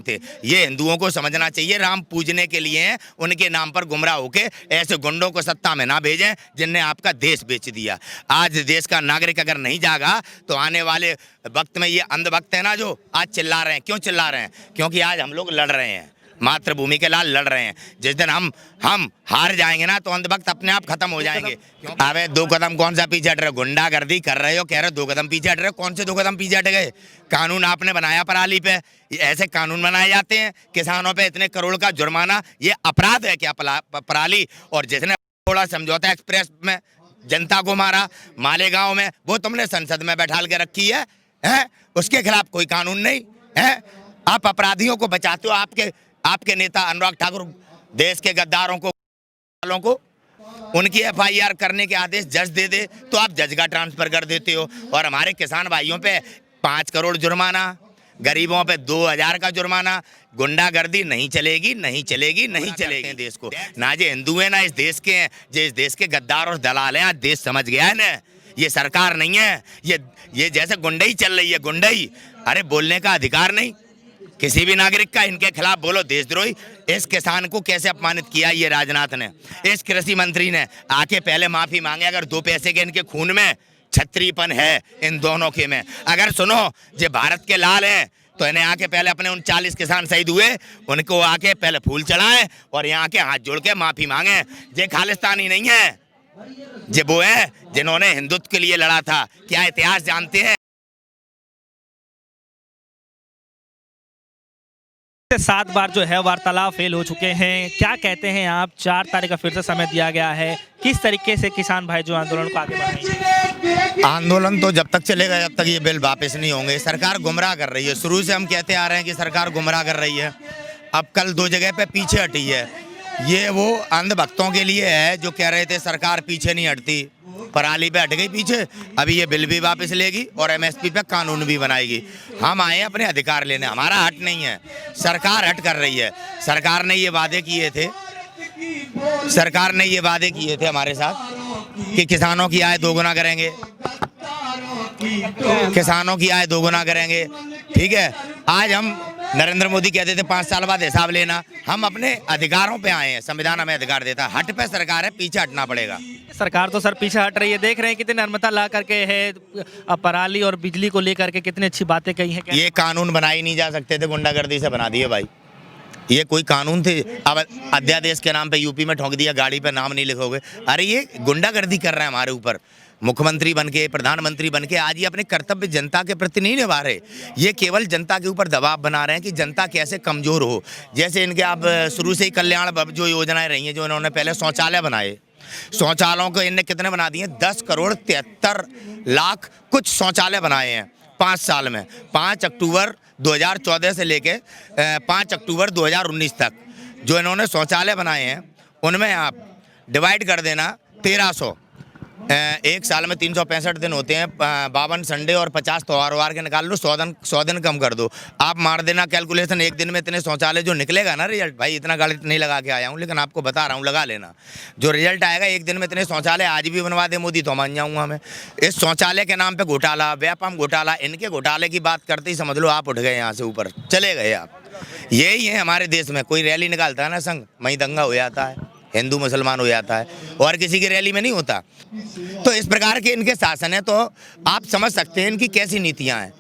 थे। ये हिंदुओं को समझना चाहिए, राम पूजने के लिए हैं, उनके नाम पर गुमराह होके ऐसे गुंडों को सत्ता में ना भेजें जिनने आपका देश बेच दिया। आज देश का नागरिक अगर नहीं जागा तो आने वाले वक्त में ये अंधभक्त है ना जो आज चिल्ला रहे हैं, क्यों चिल्ला रहे हैं? क्योंकि आज हम लोग लड़ रहे हैं, मातृभूमि के लाल लड़ रहे हैं। जिस दिन हम हार जाएंगे ना तो अंधभक्त अपने आप खत्म हो जाएंगे। अबे 2 कदम कौन सा पीछे हट रहे हो? गुंडागर्दी कर रहे हो, कह रहे हो 2 कदम पीछे हट रहे हो। कौन से 2 कदम पीछे हट गए? कानून आपने बनाया पराली पे, ऐसे कानून बनाए जाते हैं? किसानों पे इतने करोड़ का जुर्माना, ये अपराध है क्या पराली? और जिसने थोड़ा समझौता एक्सप्रेस में जनता को मारा मालेगांव में, वो तुमने संसद में बैठाल के रखी है? उसके खिलाफ कोई कानून नहीं है? आप अपराधियों को बचाते हो। आपके नेता अनुराग ठाकुर देश के गद्दारों को उनकी FIR करने के आदेश जज दे दे तो आप जज का ट्रांसफर कर देते हो, और हमारे किसान भाइयों पे 5 करोड़ जुर्माना, गरीबों पे 2000 का जुर्माना। गुंडागर्दी नहीं चलेगी, नहीं चलेगी, नहीं चलेगी देश को। ना जे हिंदू है ना इस देश के हैं, जे इस देश के गद्दार और दलाल हैं। आज देश समझ गया है ना, ये सरकार नहीं है, ये जैसे गुंडई चल रही है, गुंडई। अरे बोलने का अधिकार नहीं किसी भी नागरिक का, इनके खिलाफ बोलो देशद्रोही। इस किसान को कैसे अपमानित किया ये राजनाथ ने, इस कृषि मंत्री ने आके पहले माफी मांगे। अगर 2 पैसे के इनके खून में छत्रीपन है इन दोनों के में, अगर सुनो जे भारत के लाल हैं तो इन्हें आके पहले अपने उन 40 किसान शहीद हुए उनको आके पहले फूल चढ़ाएं और यहाँ के हाथ जोड़ के माफी मांगे। जे खालिस्तानी नहीं है, जे वो है जिन्होंने हिंदुत्व के लिए लड़ा था। क्या इतिहास जानते हैं? 7 बार जो है वार्तालाप फेल हो चुके हैं। क्या कहते हैं आप? 4 तारीख का फिर से समय दिया गया है, किस तरीके से किसान भाई जो आंदोलन को आगे बढ़ाएंगे? आंदोलन तो जब तक चलेगा जब तक ये बिल वापस नहीं होंगे। सरकार गुमराह कर रही है, शुरू से हम कहते आ रहे हैं कि सरकार गुमराह कर रही है। अब कल 2 जगह पे पीछे हटी है। ये वो अंधभक्तों के लिए है जो कह रहे थे सरकार पीछे नहीं हटती, पराली पे हट गई पीछे। अभी ये बिल भी वापस लेगी और MSP पे कानून भी बनाएगी। हम आए अपने अधिकार लेने, हमारा हट नहीं है, सरकार हट कर रही है। सरकार ने ये वादे किए थे हमारे साथ कि किसानों की आय दोगुना करेंगे, ठीक है। आज हम नरेंद्र मोदी कहते थे 5 साल बाद हिसाब लेना। हम अपने अधिकारों पे आए हैं, संविधान हमें अधिकार देता है। हट पे सरकार है, पीछे हटना पड़ेगा। सरकार तो सर पीछे हट रही है, देख रहे हैं कितनी नर्मता ला करके है, पराली और बिजली को लेकर के कितनी अच्छी बातें कही हैं। ये कानून बनाए नहीं जा सकते थे, गुंडागर्दी से बना दिए भाई। ये कोई कानून थे? अब अध्यादेश के नाम पे यूपी में ठोक दिया, गाड़ी पे नाम नहीं लिखोगे। अरे ये गुंडागर्दी कर रहे हैं हमारे ऊपर। मुख्यमंत्री बनके, प्रधानमंत्री बनके आज ये अपने कर्तव्य जनता के प्रति नहीं निभा रहे। ये केवल जनता के ऊपर दबाव बना रहे हैं कि जनता कैसे कमजोर हो। जैसे इनके आप शुरू से ही कल्याण जो योजनाएं रही हैं, जो इन्होंने पहले शौचालय बनाए, शौचालयों को इनने कितने बना दिए? 10 करोड़ 73 लाख कुछ शौचालय बनाए हैं 5 साल में। 5 अक्टूबर 2014 से लेके 5 अक्टूबर 2019 तक जो इन्होंने शौचालय बनाए हैं, उनमें आप डिवाइड कर देना 1300। एक साल में 365 दिन होते हैं, 52 संडे और 50 त्योहार के निकाल लो, 100 दिन कम कर दो। आप मार देना कैलकुलेशन, एक दिन में इतने शौचालय जो निकलेगा ना रिजल्ट। भाई इतना गणित नहीं लगा के आया हूँ, लेकिन आपको बता रहा हूँ, लगा लेना। जो रिजल्ट आएगा एक दिन में इतने शौचालय आज भी बनवा दे मोदी तो मान जाऊँगा मैं। इस शौचालय के नाम पर घोटाला, व्यापम घोटाला, इनके घोटाले की बात करते ही समझ लो आप उठ गए यहाँ से, ऊपर चले गए आप। यही है हमारे देश में। कोई रैली निकालता है ना संघ, वहीं दंगा हो जाता है, हिंदू मुसलमान हो जाता है, और किसी की रैली में नहीं होता। तो इस प्रकार के इनके शासन है, तो आप समझ सकते हैं इनकी कैसी नीतियां हैं।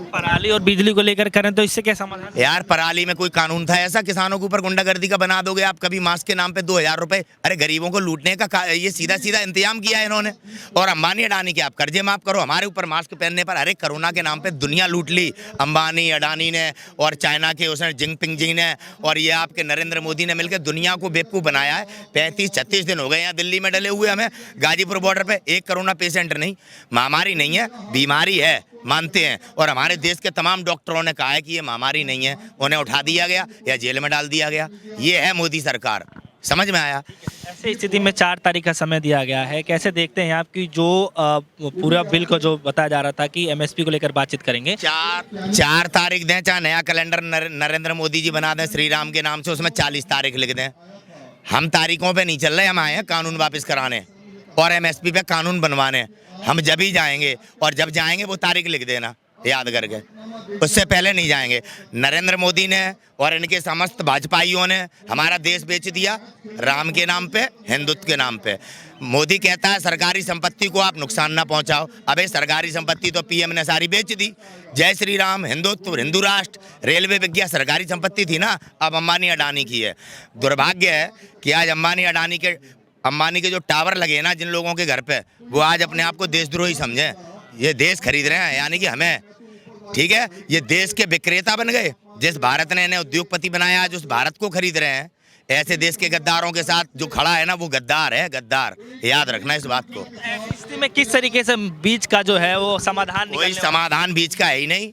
पराली और बिजली को लेकर करें तो इससे क्या समाधान? यार पराली में कोई कानून था ऐसा? किसानों के ऊपर गुंडागर्दी का बना दोगे आप कभी? मास्क के नाम पे 2000 रुपए, अरे गरीबों को लूटने का ये सीधा सीधा इंतजाम किया है इन्होंने। और अंबानी अडानी के आप कर्जे माफ करो, हमारे ऊपर मास्क पहनने पर। अरे कोरोना के नाम पे दुनिया लूट ली अंबानी अडानी ने, और चाइना के उसने जिनपिंग जी ने, और ये आपके नरेंद्र मोदी ने मिलकर दुनिया को बेवकूफ़ बनाया है। 35-36 दिन हो गए यहाँ दिल्ली में डले हुए हमें, गाजीपुर बॉर्डर पे एक कोरोना पेशेंट नहीं। महामारी नहीं है, बीमारी है, मानते हैं। और हमारे देश के तमाम डॉक्टरों ने कहा है कि ये महामारी नहीं है, उन्हें उठा दिया गया या जेल में डाल दिया गया। ये है मोदी सरकार। समझ में आया? ऐसी स्थिति में 4 तारीख का समय दिया गया है, कैसे देखते हैं आप कि जो पूरा बिल को जो बताया जा रहा था कि MSP को लेकर बातचीत करेंगे, 4 तारीख दें, चाहे नया कैलेंडर नरेंद्र मोदी जी बना दें श्री राम के नाम से, उसमें 40 तारीख लिख दें। हम तारीखों पे नहीं चल रहे, हम आए हैं कानून वापस कराने और MSP पे कानून बनवाने। हम जब ही जाएंगे, और जब जाएंगे वो तारीख लिख देना। याद करके, उससे पहले नहीं जाएंगे। नरेंद्र मोदी ने और इनके समस्त भाजपाइयों ने हमारा देश बेच दिया राम के नाम पे, हिंदुत्व के नाम पे। मोदी कहता है सरकारी संपत्ति को आप नुकसान ना पहुंचाओ। अबे सरकारी संपत्ति तो पीएम ने सारी बेच दी। जय श्री राम, हिंदुत्व, हिंदू राष्ट्र, रेलवे विज्ञा सरकारी संपत्ति थी ना, अब अंबानी अडानी की है। दुर्भाग्य है कि आज अंबानी के जो टावर लगे ना जिन लोगों के घर पे, वो आज अपने आप को देशद्रोही समझे। ये देश खरीद रहे हैं, यानी कि हमें, ठीक है, ये देश के विक्रेता बन गए। जिस भारत ने इन्हें उद्योगपति बनाया, आज उस भारत को खरीद रहे हैं। ऐसे देश के गद्दारों के साथ जो खड़ा है ना, वो गद्दार है, गद्दार। याद रखना इस बात को। ऐसी स्थिति में किस तरीके से बीच का जो है वो समाधान कोई समाधान बीच का है ही नहीं।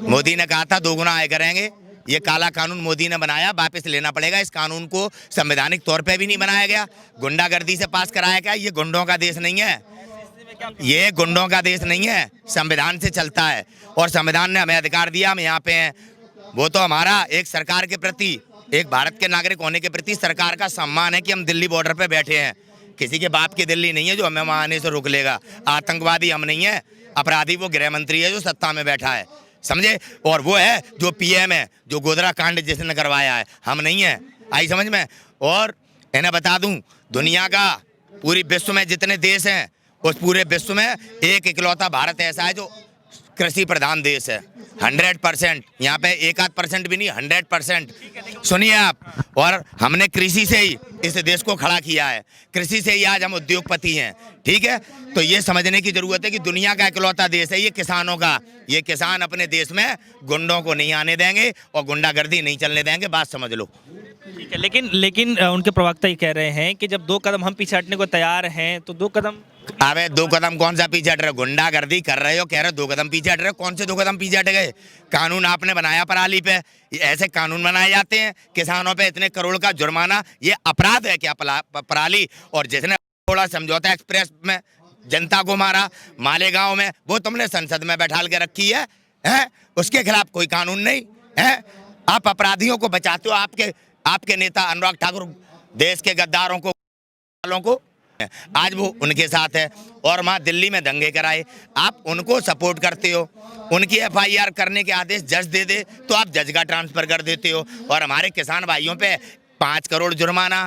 मोदी ने कहा था 2 गुना आय करेंगे। ये काला कानून मोदी ने बनाया, वापस लेना पड़ेगा। इस कानून को संवैधानिक तौर पे भी नहीं बनाया गया, गुंडागर्दी से पास कराया गया। ये गुंडों का देश नहीं है, ये गुंडों का देश नहीं है, संविधान से चलता है। और संविधान ने हमें अधिकार दिया, हम यहाँ पे हैं। वो तो हमारा एक सरकार के प्रति, एक भारत के नागरिक होने के प्रति सरकार का सम्मान है कि हम दिल्ली बॉर्डर पे बैठे हैं। किसी के बाप की दिल्ली नहीं है जो हमें वहाँ आने से रोक लेगा। आतंकवादी हम नहीं है, अपराधी वो गृह मंत्री है जो सत्ता में बैठा है, समझे। और वो है जो पीएम है, जो गोधरा कांड जिसने करवाया है, हम नहीं है। आई समझ में। और इन्हें बता दूं, दुनिया का पूरी विश्व में जितने देश हैं, उस पूरे विश्व में एक इकलौता भारत ऐसा है जो कृषि प्रधान देश है। 100%, यहाँ पे 1-8% भी नहीं, 100%। सुनिए आप, और हमने कृषि से ही इस देश को खड़ा किया है, कृषि से ही आज हम उद्योगपति हैं, ठीक है। तो ये समझने की जरूरत है कि दुनिया का इकलौता देश है ये किसानों का। ये किसान अपने देश में गुंडों को नहीं आने देंगे और गुंडागर्दी नहीं चलने देंगे, बात समझ लो। ठीक है, लेकिन उनके प्रवक्ता ये कह रहे हैं कि जब 2 कदम हम पीछे हटने को तैयार हैं तो 2 कदम। अबे 2 कदम कौन सा पीछे हट रहे हो? गुंडागर्दी कर रहे हो, कह रहे हो 2 कदम पीछे हट रहे हो। कौन से 2 कदम पीछे हट गए? कानून आपने बनाया पराली पे, ऐसे कानून बनाए जाते हैं। किसानों पे इतने करोड़ का जुर्माना, ये अपराध है क्या पराली? और जिसने थोड़ा समझौता एक्सप्रेस में जनता को मारा मालेगांव में, वो तुमने संसद में बैठाल के रखी है, हैं? उसके खिलाफ कोई कानून नहीं है। आप अपराधियों को बचाते हो। आपके नेता अनुराग ठाकुर देश के गद्दारों को आज वो उनके साथ है। और वहाँ दिल्ली में दंगे कराए, आप उनको सपोर्ट करते हो। उनकी एफआईआर करने के आदेश जज दे दे तो आप जज का ट्रांसफर कर देते हो। और हमारे किसान भाइयों पे 5 करोड़ जुर्माना,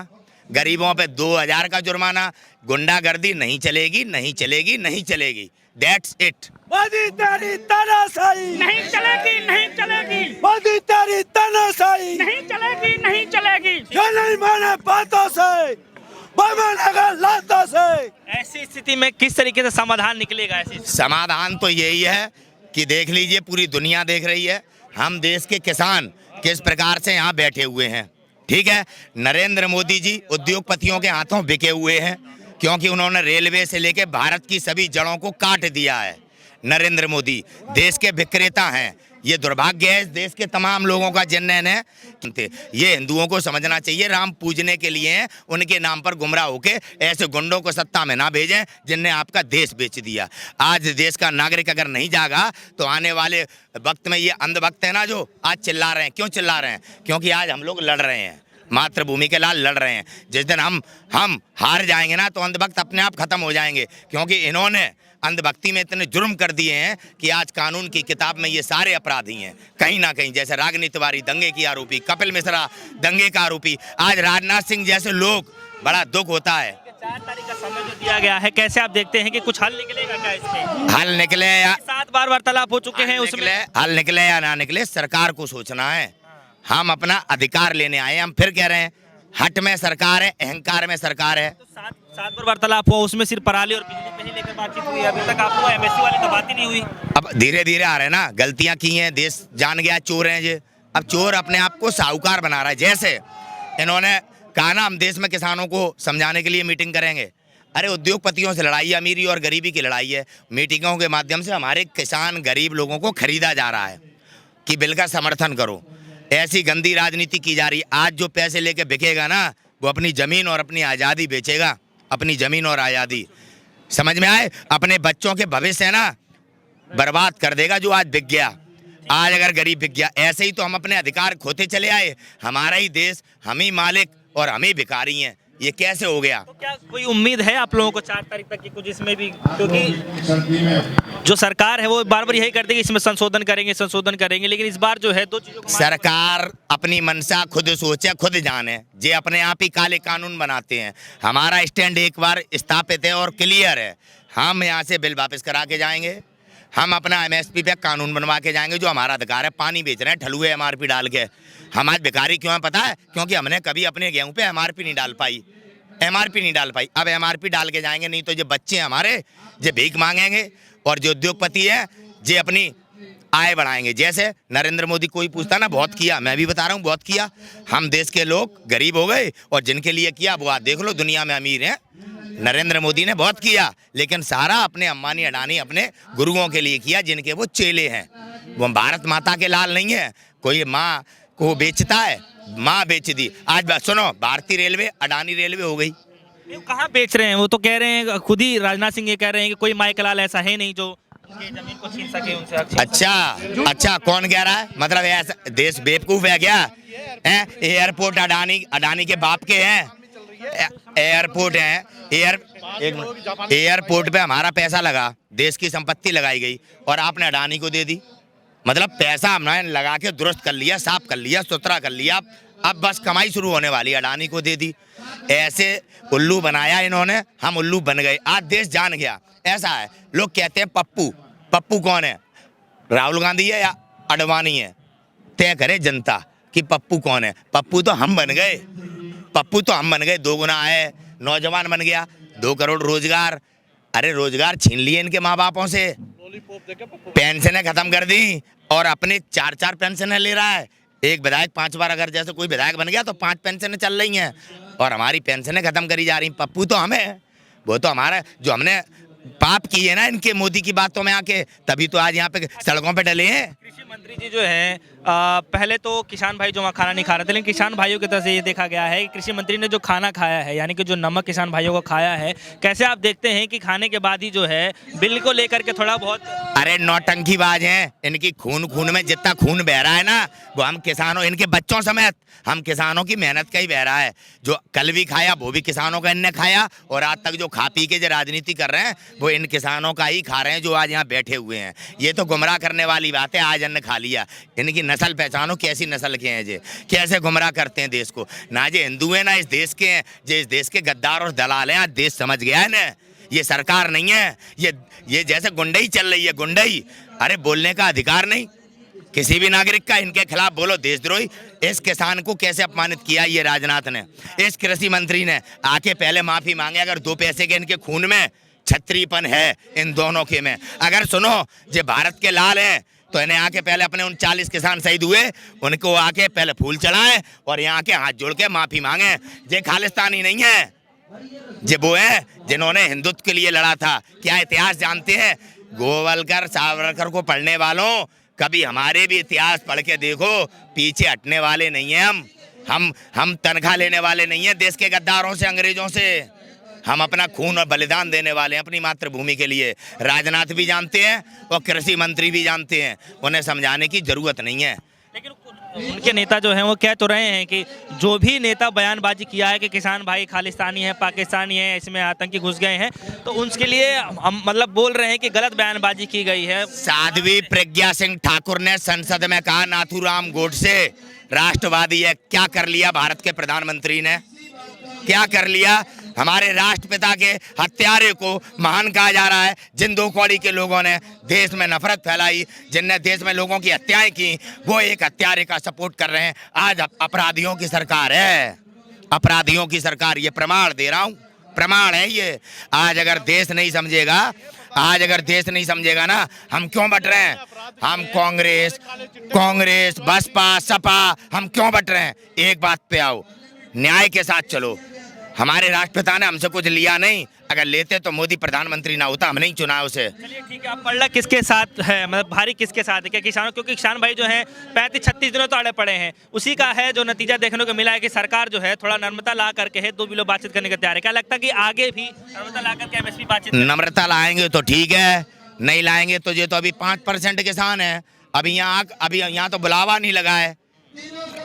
गरीबों पे 2000 का जुर्माना। गुंडागर्दी नहीं चलेगी, नहीं चलेगी, नहीं चलेगी। That's it. मोदी तेरी तानाशाही नहीं चलेगी, नहीं चलेगी, मोदी तेरी तानाशाही नहीं चलेगी, नहीं चलेगी। ये नहीं माने बातों से, मानेगा लातों से। ऐसी स्थिति में किस तरीके से समाधान निकलेगा? ऐसी समाधान तो यही है कि देख लीजिए, पूरी दुनिया देख रही है हम देश के किसान किस प्रकार से यहाँ बैठे हुए हैं, ठीक है। नरेंद्र मोदी जी उद्योगपतियों के हाथों बिके हुए हैं, क्योंकि उन्होंने रेलवे से लेके भारत की सभी जड़ों को काट दिया है। नरेंद्र मोदी देश के विक्रेता हैं। ये दुर्भाग्य है इस देश के तमाम लोगों का, जिन्होंने ये हिंदुओं को समझना चाहिए राम पूजने के लिए हैं, उनके नाम पर गुमराह होके ऐसे गुंडों को सत्ता में ना भेजें जिनने आपका देश बेच दिया। आज देश का नागरिक अगर नहीं जागा तो आने वाले वक्त में ये अंधभक्त है ना, जो आज चिल्ला रहे हैं। क्यों चिल्ला रहे हैं? क्योंकि आज हम लोग लड़ रहे हैं, मातृभूमि के लाल लड़ रहे हैं। जिस दिन हम हार जाएंगे ना, तो अंधभक्त अपने आप खत्म हो जाएंगे, क्योंकि इन्होंने अंधभक्ति में इतने जुर्म कर दिए हैं कि आज कानून की किताब में ये सारे अपराधी हैं कहीं ना कहीं। जैसे रागिनी तिवारी दंगे की आरोपी, कपिल मिश्रा दंगे का आरोपी, आज राजनाथ सिंह जैसे लोग, बड़ा दुख होता है। 4 तारीख का समय जो दिया गया है, कैसे आप देखते हैं कि कुछ हल निकलेगा क्या इसमें? हल निकले या 7 बार वार्तालाप हो चुके हैं, उसमें हल निकले या ना निकले, सरकार को सोचना है। हम अपना अधिकार लेने आए। हम फिर कह रहे हैं, हट में सरकार है, अहंकार में सरकार है। तो 7 बार वार्तालाप हुआ, उसमें सिर्फ पराली और बिजली पे ही लेकर बातचीत हुई। अभी तक आपको एमएससी वाली तो बात ही नहीं हुई। अब धीरे धीरे आ रहे हैं ना, गलतियां की हैं, देश जान गया चोर हैं ये। अब चोर अपने आप को साहूकार बना रहा है। जैसे इन्होंने कहा ना, हम देश में किसानों को समझाने के लिए मीटिंग करेंगे। अरे उद्योगपतियों से लड़ाई है, अमीरी और गरीबी की लड़ाई है। मीटिंगों के माध्यम से हमारे किसान गरीब लोगों को खरीदा जा रहा है कि बिल का समर्थन करो। ऐसी गंदी राजनीति की जा रही है। आज जो पैसे लेके बिकेगा ना, वो अपनी जमीन और अपनी आज़ादी बेचेगा, अपनी जमीन और आज़ादी। समझ में आए? अपने बच्चों के भविष्य है ना बर्बाद कर देगा जो आज बिक गया। आज अगर गरीब बिक गया, ऐसे ही तो हम अपने अधिकार खोते चले आए। हमारा ही देश, हम ही मालिक और हम ही भिखारी हैं। ये कैसे हो गया? तो क्या कोई उम्मीद है आप लोगों को 4 तारीख तक की कुछ इसमें भी, क्योंकि जो सरकार है वो बार बार यही करती है कि इसमें संशोधन करेंगे, लेकिन इस बार जो है 2 चीजों को सरकार अपनी मनसा खुद सोचे खुद जाने, जे अपने आप ही काले कानून बनाते हैं। हमारा स्टैंड एक बार स्थापित है और क्लियर है। हम यहाँ से बिल वापस करा के जाएंगे, हम अपना MSP पे कानून बनवा के जाएंगे। जो हमारा अधिकार है, पानी बेच रहे हैं ठलुए MRP डाल के। हम आज भिखारी क्यों है पता है? क्योंकि हमने कभी अपने गेहूं पे MRP नहीं डाल पाई, अब MRP डाल के जाएंगे, नहीं तो जो बच्चे हमारे जो भीख मांगेंगे और जो उद्योगपति है जे अपनी आय बढ़ाएंगे। जैसे नरेंद्र मोदी, कोई पूछता ना बहुत किया, मैं भी बता रहा हूँ बहुत किया। हम देश के लोग गरीब हो गए और जिनके लिए किया वो आज देख लो दुनिया में अमीर हैं। नरेंद्र मोदी ने बहुत किया, लेकिन सारा अपने अंबानी अडानी अपने गुरुओं के लिए किया, जिनके वो चेले हैं। वो भारत माता के लाल नहीं है। कोई माँ को बेचता है, माँ बेच दी। आज बात सुनो, भारतीय रेलवे अडानी रेलवे हो गई। कहाँ बेच रहे हैं? वो तो कह रहे हैं, खुद ही राजनाथ सिंह ये कह रहे हैं कि कोई माई लाल ऐसा है नहीं जो उनकी जमीन को छीन सके, उनसे हक छीन सके। अच्छा कौन कह रहा है? मतलब ऐसा देश बेवकूफ है क्या? एयरपोर्ट अडानी के बाप के हैं। एयरपोर्ट है, एयरपोर्ट पे हमारा पैसा लगा, देश की संपत्ति लगाई गई और आपने अडानी को दे दी। मतलब पैसा हमने लगा के दुरुस्त कर लिया, साफ कर लिया, सुथरा कर लिया, अब बस कमाई शुरू होने वाली, अडानी को दे दी। ऐसे उल्लू बनाया इन्होंने, हम उल्लू बन गए। आज देश जान गया। ऐसा है, लोग कहते हैं पप्पू कौन है? राहुल गांधी है या अडवाणी है? तय करे जनता कि पप्पू कौन है। पप्पू तो हम बन गए, 2 गुना है, नौजवान बन गया, 2 करोड़ रोजगार। अरे रोजगार छीन लिए इनके माँ बापों से, पेंशनें खत्म कर दी और अपने 4 पेंशनें ले रहा है। एक विधायक 5 बार, अगर जैसे कोई विधायक बन गया तो 5 पेंशनें चल रही हैं और हमारी पेंशनें खत्म करी जा रही। पप्पू तो हमें, वो तो हमारा, जो हमने पाप किए ना इनके मोदी की बातों में आके, तभी तो आज यहाँ पे सड़कों पे डले हैं। कृषि मंत्री जी जो है, पहले तो किसान भाई जो वहाँ खाना नहीं खा रहे थे, लेकिन किसान भाइयों की तरफ से ये देखा गया है कि कृषि मंत्री ने जो खाना खाया है, यानी कि जो नमक किसान भाइयों को खाया है, कैसे आप देखते हैं कि खाने के बाद ही जो है बिल को लेकर के थोड़ा बहुत? अरे नौटंकीबाज हैं, इनकी खून में जितना खून बह रहा है ना, वो हम किसानों, इनके बच्चों समेत हम किसानों की मेहनत का ही बह रहा है। जो कल भी खाया वो भी किसानों का इनने खाया, और आज तक जो खा पी के जो राजनीति कर रहे हैं वो इन किसानों का ही खा रहे हैं, जो आज यहाँ बैठे हुए हैं। ये तो गुमराह करने वाली बात है। आज अन्न खा लिया, इनकी नस्ल पहचानो, कैसी नस्ल के हैं जे, कैसे गुमराह करते हैं देश को। ना जे हिंदू है ना इस देश के हैं, जे इस देश के गद्दार और दलाल हैं। आज देश समझ गया है ना, ये सरकार नहीं है, ये जैसे गुंडई चल रही है, गुंडई। अरे बोलने का अधिकार नहीं किसी भी नागरिक का, इनके खिलाफ बोलो देशद्रोही। इस किसान को कैसे अपमानित किया ये राजनाथ ने, इस कृषि मंत्री ने आके पहले माफी मांगे। अगर 2 पैसे के इनके खून में छत्रीपन है इन दोनों के में, अगर सुनो जे भारत के लाल हैं तो इन्हें आके पहले अपने उन 40 किसान शहीद हुए उनको आके पहले फूल चढ़ाएं और यहाँ के हाथ जोड़ के माफी मांगे। जे खालिस्तानी नहीं है, जे वो है जिन्होंने हिंदुत्व के लिए लड़ा था। क्या इतिहास जानते हैं? गोवलकर सावरकर को पढ़ने वालों, कभी हमारे भी इतिहास पढ़ के देखो, पीछे हटने वाले नहीं हैं हम तनख्वाह लेने वाले नहीं हैं देश के गद्दारों से, अंग्रेजों से। हम अपना खून और बलिदान देने वाले हैं अपनी मातृभूमि के लिए। राजनाथ भी जानते हैं और कृषि मंत्री भी जानते हैं, उन्हें समझाने की जरूरत नहीं है। लेकिन उनके नेता जो हैं वो कह तो रहे हैं कि जो भी नेता बयानबाजी किया है कि किसान भाई खालिस्तानी है, पाकिस्तानी है, इसमें आतंकी घुस गए हैं, तो उसके लिए हम मतलब बोल रहे हैं कि गलत बयानबाजी की गई है। साध्वी प्रज्ञा सिंह ठाकुर ने संसद में कहा नाथूराम गोडसे राष्ट्रवादी है। क्या कर लिया भारत के प्रधानमंत्री ने? क्या कर लिया? हमारे राष्ट्रपिता के हत्यारे को महान कहा जा रहा है। जिन 2 कौड़ी के लोगों ने देश में नफरत फैलाई, जिनने देश में लोगों की हत्याएं की, वो एक हत्यारे का सपोर्ट कर रहे हैं। आज अपराधियों की सरकार है, अपराधियों की सरकार। ये प्रमाण दे रहा हूँ, प्रमाण है ये। आज अगर देश नहीं समझेगा ना, हम क्यों बट रहे हैं? हम कांग्रेस बसपा सपा हम क्यों बट रहे हैं? एक बात पे आओ, न्याय के साथ चलो। हमारे राष्ट्रपिता ने हमसे कुछ लिया नहीं, अगर लेते तो मोदी प्रधानमंत्री ना होता, हम नहीं चुना उसे। चलिए ठीक है, आप पलड़ा किसके साथ है, मतलब भारी किसके साथ है? क्या किसानों? क्योंकि किसान भाई जो हैं 35-36 दिनों तो अड़े पड़े हैं, उसी का है जो नतीजा देखने को मिला है कि सरकार जो है थोड़ा नम्रता ला करके है 2 बिलों बातचीत करने का तैयार है। क्या लगता है कि आगे भी नम्रता ला करके MSP बातचीत? नम्रता लाएंगे तो ठीक है, नहीं लाएंगे तो ये तो अभी 5% किसान है। अभी यहाँ तो बुलावा नहीं लगा है,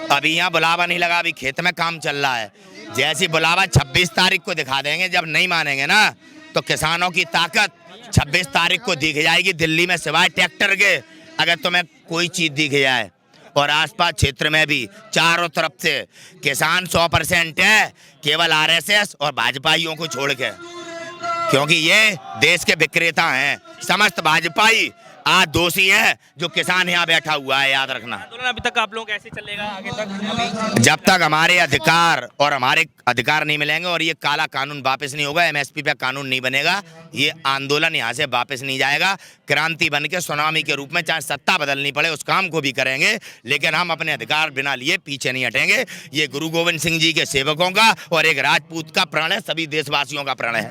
अभी खेत में काम चल रहा है। जैसी बुलावा 26 तारीख को दिखा देंगे। जब नहीं मानेंगे ना तो किसानों की ताकत 26 तारीख को दिख जाएगी दिल्ली में, सिवाय ट्रैक्टर के अगर तुम्हें कोई चीज दिख जाए। और आसपास क्षेत्र में भी चारों तरफ से किसान 100% है, केवल आरएसएस और भाजपाइयों को छोड़ के, क्योंकि ये देश के विक्रेता हैं। समस्त भाजपाई आज दोषी है जो किसान यहाँ बैठा हुआ है, याद रखना। आंदोलन अभी तक आप लोगों का ऐसे चलेगा आगे तक? जब तक हमारे अधिकार नहीं मिलेंगे और ये काला कानून वापस नहीं होगा, एमएसपी पे कानून नहीं बनेगा, ये आंदोलन यहाँ से वापस नहीं जाएगा। क्रांति बन के सुनामी के रूप में चाहे सत्ता बदलनी पड़े उस काम को भी करेंगे, लेकिन हम अपने अधिकार बिना लिए पीछे नहीं हटेंगे। ये गुरु गोविंद सिंह जी के सेवकों का और एक राजपूत का प्रण है, सभी देशवासियों का प्रण है।